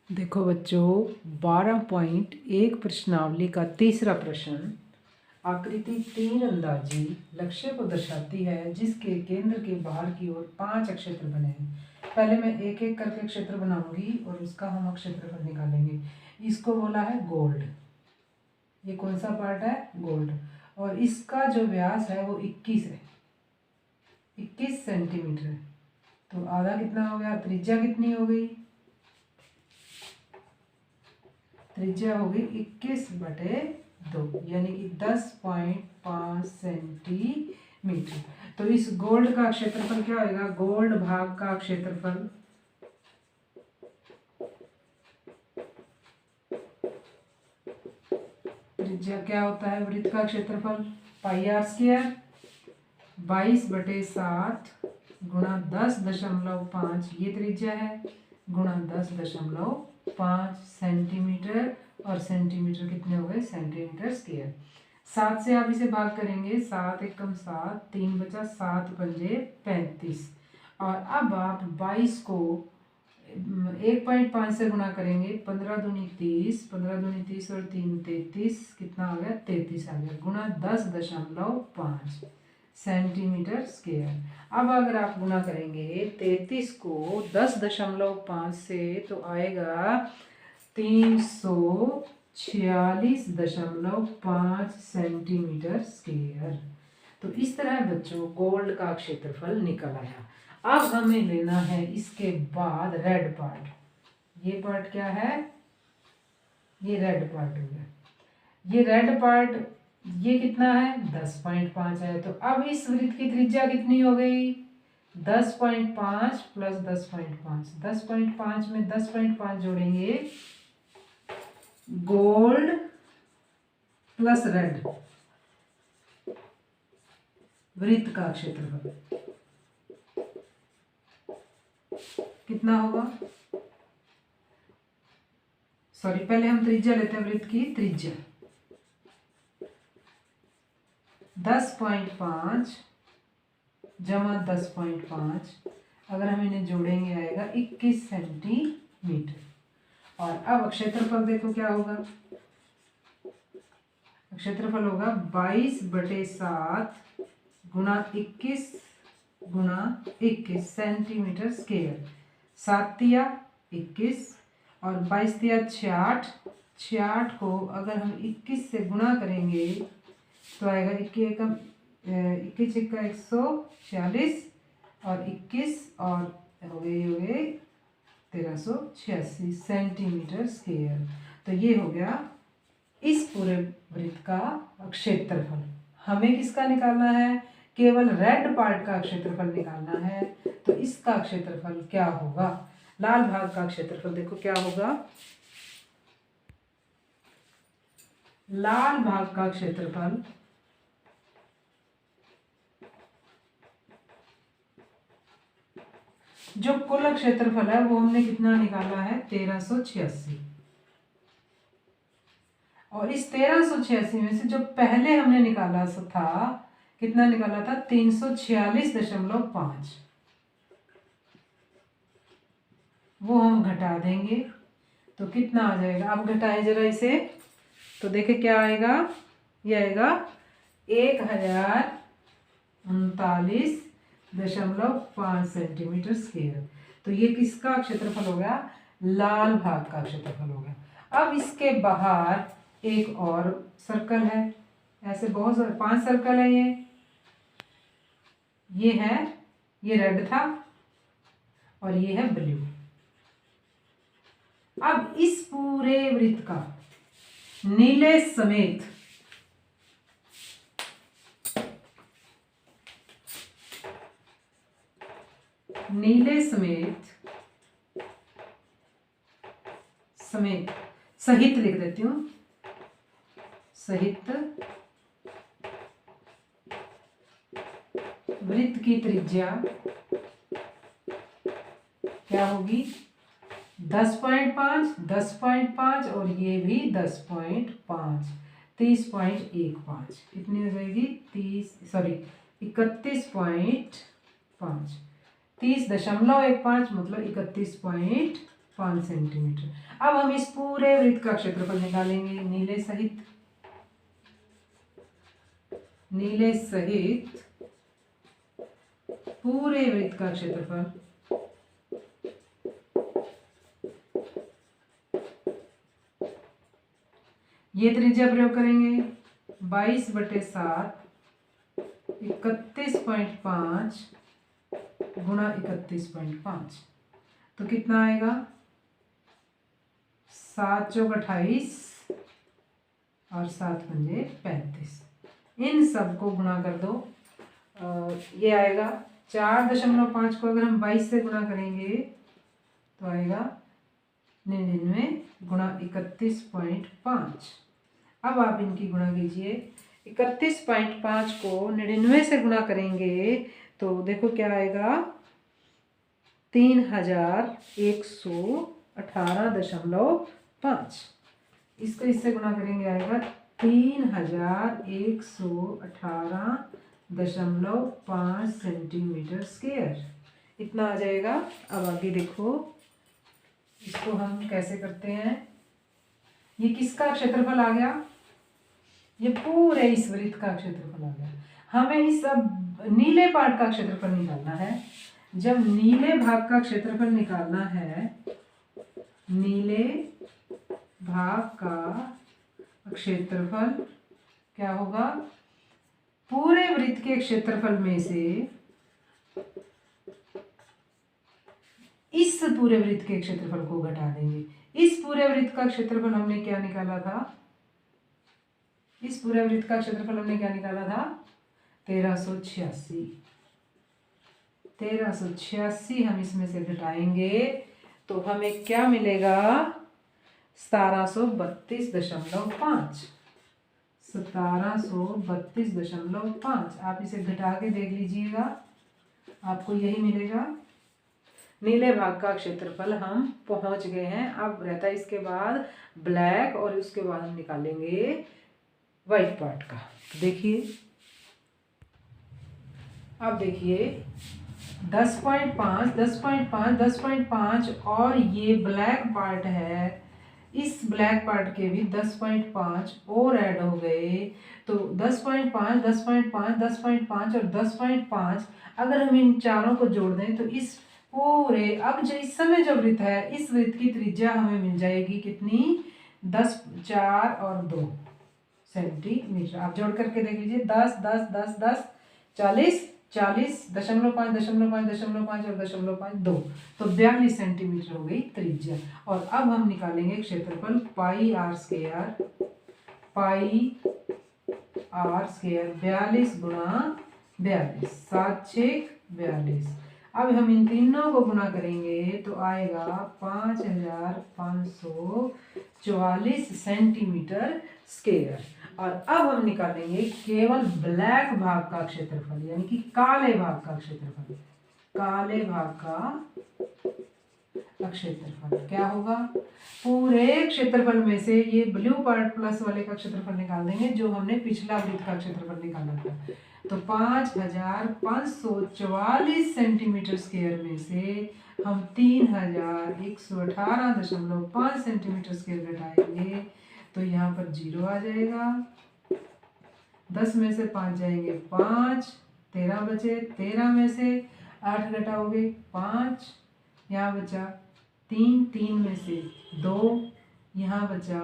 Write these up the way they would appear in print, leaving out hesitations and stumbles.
देखो बच्चों, 12.1 प्रश्नावली का तीसरा प्रश्न। आकृति तीन अंदाजी लक्ष्य को दर्शाती है जिसके केंद्र के बाहर की ओर 5 क्षेत्र बने हैं। पहले मैं एक एक करके क्षेत्र बनाऊंगी और उसका हम क्षेत्रफल निकालेंगे। इसको बोला है गोल्ड। ये कौन सा पार्ट है? गोल्ड। और इसका जो व्यास है वो 21 है, 21 सेंटीमीटर है। तो आधा कितना हो गया? त्रिज्या कितनी हो गई? त्रिज्या हो गई 21/2 यानी कि 10.5 सेंटीमीटर। तो इस गोल्ड का क्षेत्रफल क्या होगा? गोल्ड भाग का क्षेत्रफल त्रिज्या क्या होता है? वृत्त का क्षेत्रफल πr², 22/7 गुणा 10.5 ये त्रिज्या है, गुणा 10.5 सेंटीमीटर। और सेंटीमीटर कितने हो गए? Centimetre square. 7 से आप इसे भाग करेंगे, 7 एकम 7, 3 बचा, 7 पंजे 35। और अब आप 22 को 1.5 से गुणा करेंगे, 15 दूनी 30, 15 दूनी 30 और 3 33, कितना आ गया? 33 आ गया, गुणा 10.5 सेंटीमीटर स्क्वायर। अब अगर आप गुणा करेंगे 33 को 10.5 से तो आएगा 346.5 सेंटीमीटर स्क्वायर। तो इस तरह बच्चों गोल्ड का क्षेत्रफल निकल आया। अब हमें लेना है इसके बाद रेड पार्ट। ये पार्ट क्या है? ये रेड पार्ट हो गया। ये रेड पार्ट ये कितना है? 10.5 है। तो अब इस वृत्त की त्रिज्या कितनी हो गई? 10.5 प्लस 10.5। 10.5 में 10.5 जोड़ेंगे, गोल्ड प्लस रेड, वृत्त का क्षेत्रफल कितना होगा? सॉरी, पहले हम त्रिज्या लेते हैं। वृत्त की त्रिज्या 10.5 जमा 10.5, अगर हम इन्हें जोड़ेंगे आएगा 21 सेंटीमीटर। और अब क्षेत्रफल देखो क्या होगा? क्षेत्रफल होगा 22/7 गुणा 21 गुणा 21 सेंटीमीटर स्क्वायर। 7 तिया 21 और 22 तिया 66। 66 को अगर हम 21 से गुणा करेंगे तो आएगा 21 का 146 और 21 और हो गए 1386 सेंटीमीटर स्क्वायर। तो ये हो गया इस पूरे वृत्त का क्षेत्रफल। हमें किसका निकालना है? केवल रेड पार्ट का क्षेत्रफल निकालना है। तो इसका क्षेत्रफल क्या होगा? लाल भाग का क्षेत्रफल देखो क्या होगा? लाल भाग का क्षेत्रफल जो कुल क्षेत्रफल है वो हमने कितना निकाला है? 1386। और इस 1386 में से जो पहले हमने निकाला था, कितना निकाला था? 346.5। वो हम घटा देंगे तो कितना आ जाएगा? अब घटाए जरा इसे तो देखे क्या आएगा? ये आएगा 1039.5 सेंटीमीटर स्क्वायर। तो ये किसका क्षेत्रफल हो गया? लाल भाग का क्षेत्रफल हो गया। अब इसके बाहर एक और सर्कल है। ऐसे बहुत सारे 5 सर्कल है। ये है, ये रेड था और ये है ब्लू। अब इस पूरे वृत्त का नीले समेत सहित लिख देती हूं, सहित वृत्त की त्रिज्या क्या होगी? 10.5, 10.5 और ये भी 10.5, 30.15। कितनी हो जाएगी? 31.5, 30.15 मतलब 31.15। 5 सेंटीमीटर। अब हम इस पूरे वृत्त का क्षेत्रफल निकालेंगे नीले सहित पूरे वृत्त का क्षेत्रफल। ये त्रिज्या प्रयोग करेंगे 22/7 31.5 गुणा 31.5, तो कितना आएगा 7 चौक 28 और 7 पंजे 35। इन सब को गुणा कर दो, ये आएगा 4.5 को अगर हम 22 से गुणा करेंगे तो आएगा 99 गुणा 31.5। अब आप इनकी गुणा कीजिए, 31.5 को 99 से गुणा करेंगे तो देखो क्या आएगा 3118.5। इसको इससे गुणा करेंगे आएगा 3118.5 सेंटीमीटर स्क्वायर, इतना आ जाएगा। अब आगे देखो इसको हम कैसे करते हैं। ये किसका क्षेत्रफल आ गया, ये पूरे इस वृत्त का क्षेत्रफल आ गया। हमें इस अब नीले पार्ट का क्षेत्रफल निकालना है। जब नीले भाग का क्षेत्रफल निकालना है, नीले भाग का क्षेत्रफल क्या होगा, पूरे वृत्त के क्षेत्रफल में से इस पूरे वृत्त के क्षेत्रफल को घटा देंगे। इस पूरे वृत्त का क्षेत्रफल हमने क्या निकाला था, इस पूरे वृत्त का क्षेत्रफल हमने क्या निकाला था 1386 हम इसमें से घटाएंगे तो हमें क्या मिलेगा 1732.5। 1732.5, आप इसे घटा के देख लीजिएगा, आपको यही मिलेगा। नीले भाग का क्षेत्रफल हम पहुंच गए हैं। अब रहता है इसके बाद ब्लैक और उसके बाद हम निकालेंगे व्हाइट पार्ट का। देखिए अब देखिए 10.5 10.5 10.5 और ये ब्लैक पार्ट है, इस ब्लैक पार्ट के भी 10.5 और ऐड हो गए तो 10.5 10.5 10.5 और 10.5 अगर हम इन चारों को जोड़ दें तो इस पूरे अब जो इस समय जो वृत्त है, इस वृत्त की त्रिज्या हमें मिल जाएगी कितनी 10 4 और 2 सेंटीमीटर। आप जोड़ करके देख लीजिए 10 10 10 10 40 40 0.5 0.5 0.5 और 0.2 तो 42 सेंटीमीटर हो गई त्रिज्या। और अब हम निकालेंगे क्षेत्रफल पाई आर स्क्वायर 42 गुणा 42 7 6 42। अब हम इन तीनों को गुणा करेंगे तो आएगा 5544 सेंटीमीटर स्क्वायर। और अब हम निकालेंगे केवल ब्लैक भाग का क्षेत्रफल यानी कि काले भाग का क्षेत्रफल। काले भाग का क्षेत्रफल क्या होगा, पूरे क्षेत्रफल में से ये ब्लू पार्ट प्लस वाले का क्षेत्रफल निकाल देंगे जो हमने पिछला वृत्त का क्षेत्रफल निकाला था। तो 5544 सेंटीमीटर स्क्वायर में से हम 3118.5 सेंटीमीटर स्क्वायर घटाएंगे तो यहाँ पर 0 आ जाएगा। 10 में से 5 जाएंगे 5, 13 बचे, 13 में से 8 घटाओगे 5, यहाँ बचा 3, 3 में से 2, यहाँ बचा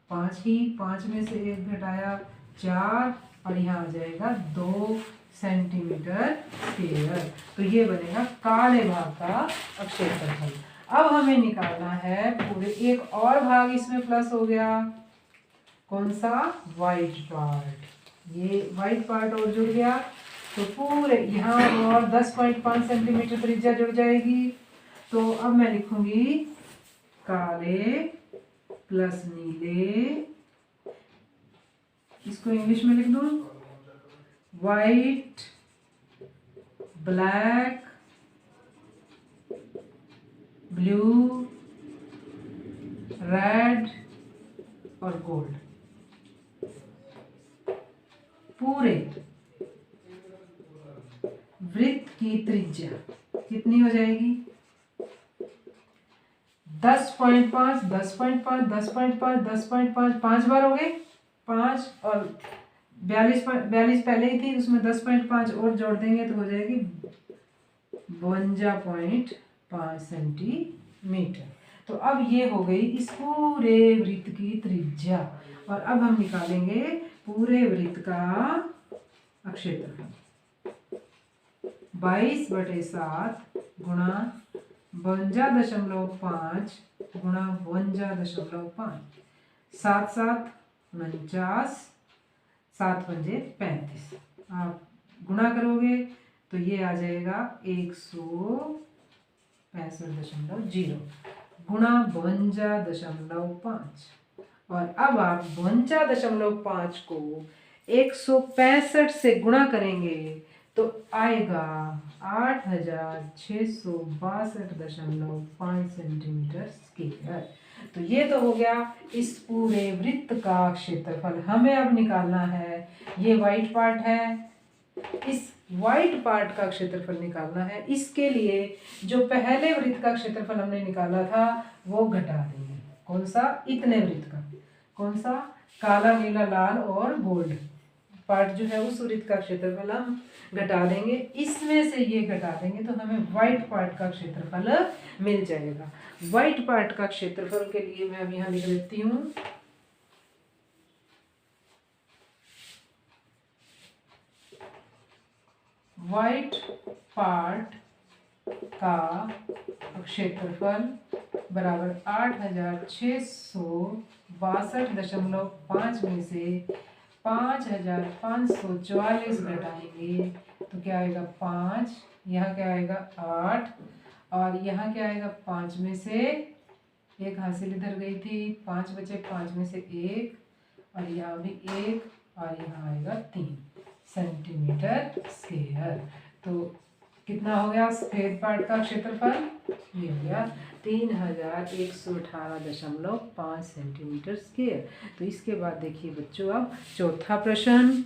5 ही, 5 में से 1 घटाया 4 और यहाँ आ जाएगा 2 सेंटीमीटर स्क्वायर। तो ये बनेगा काले भाग का क्षेत्रफल। अब हमें निकालना है पूरे एक और भाग इसमें प्लस हो गया, कौन सा व्हाइट पार्ट। ये व्हाइट पार्ट और जुड़ गया तो पूरे यहाँ और 10.5 सेंटीमीटर त्रिज्या जुड़ जाएगी। तो अब मैं लिखूंगी काले प्लस नीले, इसको इंग्लिश में लिख दूं व्हाइट ब्लैक ब्लू रेड और गोल्ड। पूरे वृत्त की त्रिज्या कितनी हो जाएगी 10.5, 10.5, 10.5, 10.5, 5 बार हो गए 5, और 42 पहले ही थी, उसमें 10.5 और जोड़ देंगे तो हो जाएगी 52.5 सेंटीमीटर। तो अब ये हो गई इस पूरे वृत्त की त्रिज्या, और अब हम निकालेंगे पूरे वृत्त का क्षेत्रफल। 22/7 गुणा 52.5 गुणा 52.5, 7 7 49, 7 पंजे 35। आप गुणा करोगे तो ये आ जाएगा 165.0 गुणा 52.5, और अब आप 52.5 को 165 से गुणा करेंगे तो आएगा 8662.5 सेंटीमीटर स्क्वायर। तो ये तो हो गया इस पूरे वृत्त का क्षेत्रफल। हमें अब निकालना है, ये वाइट पार्ट है, इस वाइट पार्ट का क्षेत्रफल निकालना है। इसके लिए जो पहले वृत्त का क्षेत्रफल हमने निकाला था वो घटा देंगे। कौन सा? इतने वृत्त का। कौन सा? काला, नीला, लाल और गोल्ड पार्ट जो है उस वृत्त का क्षेत्रफल हम घटा देंगे। इसमें से ये घटा देंगे तो हमें व्हाइट पार्ट का क्षेत्रफल मिल जाएगा। व्हाइट पार्ट का क्षेत्रफल के लिए मैं अब यहाँ लिख लेती हूँ, व्हाइट पार्ट का क्षेत्रफल बराबर 8662.5 में से 5544 घटाएंगे तो क्या आएगा 5, यहाँ क्या आएगा 8, और यहाँ क्या आएगा 5 में से एक हासिल इधर गई थी, 5 बचे, 5 में से 1, और यहाँ भी 1, और यहाँ आएगा 3 सेंटीमीटर स्क्वायर। तो कितना हो गया सफेद पार्ट का क्षेत्रफल? ये हो गया 3118.5 सेंटीमीटर स्क्वायर। तो इसके बाद देखिए बच्चों अब चौथा प्रश्न।